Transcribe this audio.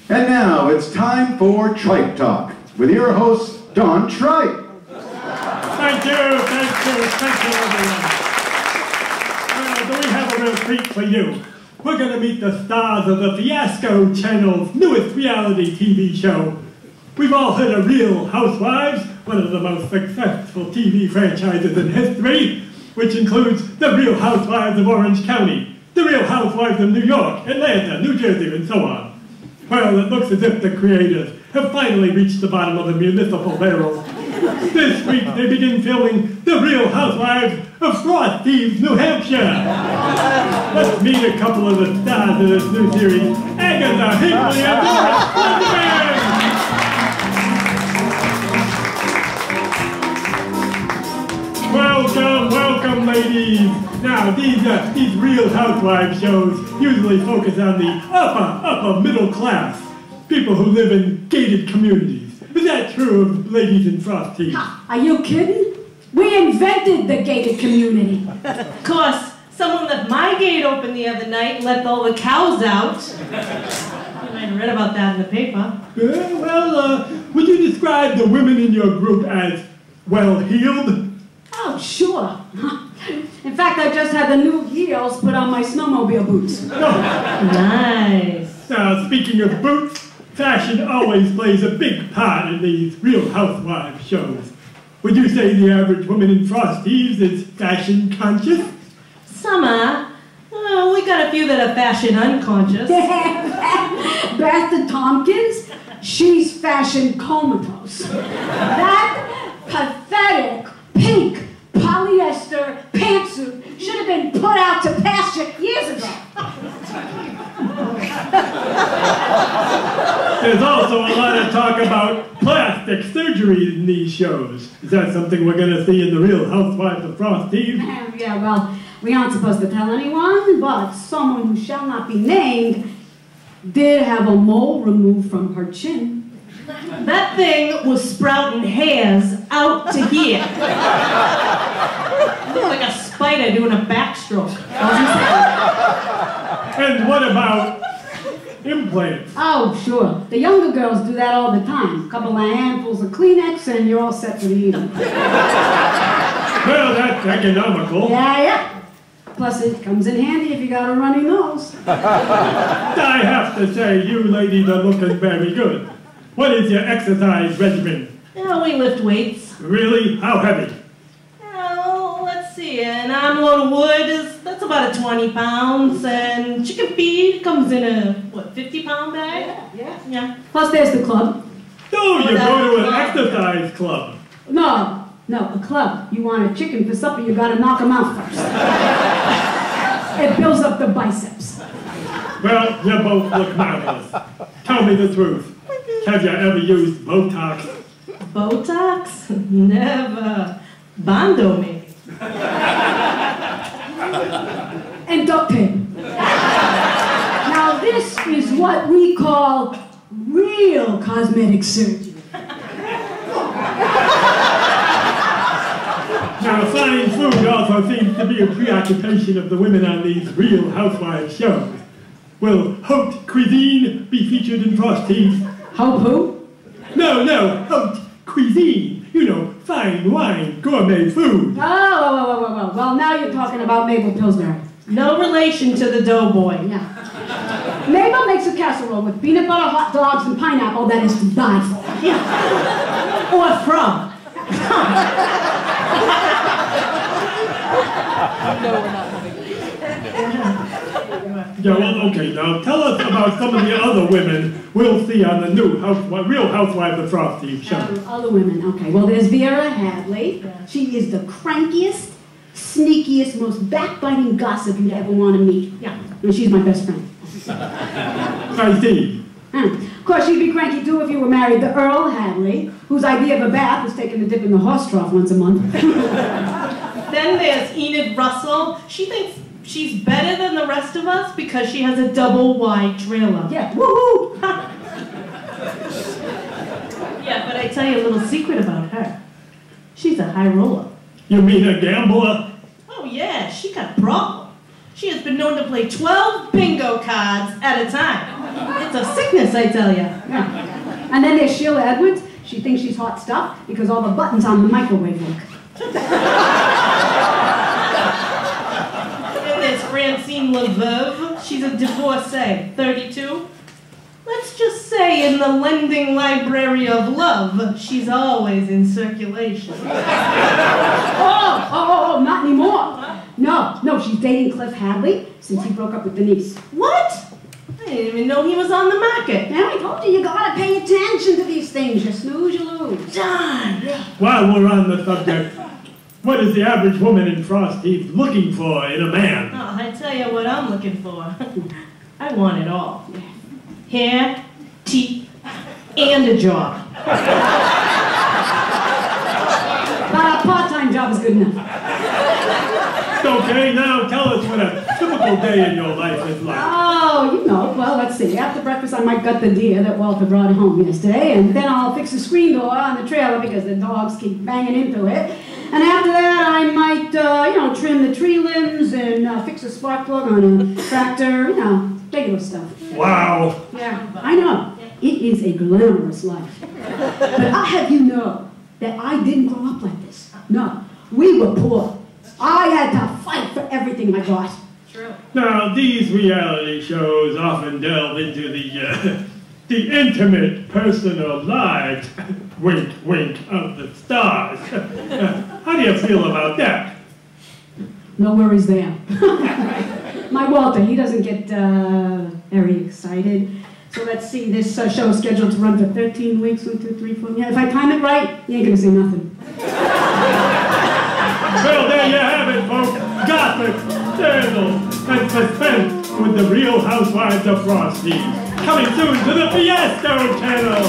And now it's time for Tripe Talk with your host, Don Tripe. Thank you, everyone. Well, we have a real treat for you. We're going to meet the stars of the Fiasco Channel's newest reality TV show. We've all heard of Real Housewives, one of the most successful TV franchises in history, which includes the Real Housewives of Orange County, the Real Housewives of New York, Atlanta, New Jersey, and so on. Well, it looks as if the creators have finally reached the bottom of the municipal barrel. This week, they begin filming the Real Housewives of Frost Heaves, New Hampshire. Let's meet a couple of the stars of this new series, Agatha, Hinckley, and Laura Slenderman. Welcome, ladies. Now, these Real Housewives shows usually focus on the upper middle class, people who live in gated communities. Is that true of ladies in Frost Heaves? Are you kidding? We invented the gated community. Of course, someone left my gate open the other night and let all the cows out. You might have read about that in the paper. Would you describe the women in your group as well-heeled? Oh, sure. In fact, I just had the new heels put on my snowmobile boots. Nice. Now, speaking of boots, fashion always plays a big part in these Real Housewives shows. Would you say the average woman in Frost Heaves is fashion conscious? Some are. Oh, we got a few that are fashion unconscious. Beth Tompkins, she's fashion comatose. That pathetic pink polyester pantsuit should have been put out to pasture years ago. There's also a lot of talk about plastic surgery in these shows. Is that something we're going to see in the Real Housewives of Frost Heaves? Yeah, well, we aren't supposed to tell anyone, but someone who shall not be named did have a mole removed from her chin. That thing was sprouting hairs out to here. It looked like a spider doing a backstroke. And what about implants? Oh, sure. The younger girls do that all the time. A couple of handfuls of Kleenex and you're all set for the evening. Well, that's economical. Yeah. Plus, it comes in handy if you got a runny nose. I have to say, you ladies are looking very good. What is your exercise regimen? Yeah, we lift weights. Really? How heavy? Well, let's see. An armload of wood that's about 20 pounds, and chicken feed comes in a 50-pound bag. Yeah. Plus, there's the club. Oh, you go to an exercise club. No, a club. You want a chicken for supper, you gotta knock them out first. It builds up the biceps. Well, you both look marvelous. Tell me the truth. Have you ever used Botox? Botox? Never. Bondo, maybe. And duct tape. Now this is what we call real cosmetic surgery. Now, fine food also seems to be a preoccupation of the women on these Real Housewives shows. Will haute cuisine be featured in Frost Heaves? Hope who? No, haute cuisine. You know, fine wine, gourmet food. Oh, well, now you're talking about Mabel Pillsbury. No relation to the doughboy. Yeah. Mabel makes a casserole with peanut butter, hot dogs, and pineapple that is to die for. Yeah. Or from. No, we're not having it. Yeah, well, okay, now tell us about some of the other women we'll see on the new Real Housewives of Frost Heaves show. Other women, okay. Well, there's Vera Hadley. She is the crankiest, sneakiest, most backbiting gossip you'd ever want to meet. Yeah, and she's my best friend. I see. Of course, she'd be cranky too if you were married to Earl Hadley, whose idea of a bath is taking a dip in the horse trough once a month. Then there's Enid Russell. She thinks she's better than the rest of us because she has a double-wide trailer. Yeah, woohoo! Yeah, but I tell you a little secret about her. She's a high roller. You mean a gambler? Oh yeah, she got a problem. She has been known to play 12 bingo cards at a time. It's a sickness, I tell you. Yeah. And then there's Sheila Edwards. She thinks she's hot stuff because all the buttons on the microwave work. And there's Francine Leveuve. She's a divorcee, 32. Let's just say in the lending library of love, she's always in circulation. Oh, not anymore. No, she's dating Cliff Hadley since he broke up with Denise. What? I didn't even know he was on the market. Now I told you gotta pay attention to these things. You snooze, you lose. Darn. While we're on the subject, what is the average woman in Frost Heaves looking for in a man? Oh, I tell you what I'm looking for. I want it all. Hair, teeth, and a job. But a part-time job is good enough. Okay, now tell us what a typical day in your life is like. Oh, well, let's see. After breakfast, I might gut the deer that Walter brought home yesterday, and then I'll fix the screen door on the trailer because the dogs keep banging into it. And after that, I might, trim the tree limbs and fix a spark plug on a tractor, regular stuff. Wow. Yeah, I know. It is a glamorous life. But I'll have you know that I didn't grow up like this. No, we were poor. I had to fight for everything I got. True. Now, these reality shows often delve into the intimate, personal lives, wink, wink, of the stars. How do you feel about that? No worries there. My Walter, he doesn't get very excited. So let's see, this show is scheduled to run for 13 weeks, 1, 2, 3, 4. Yeah, if I time it right, you ain't gonna see nothing. Well, there you have it, folks. Gossip, scandal, and suspense with the Real Housewives of Frost Heaves. Coming soon to the Fiasco Channel.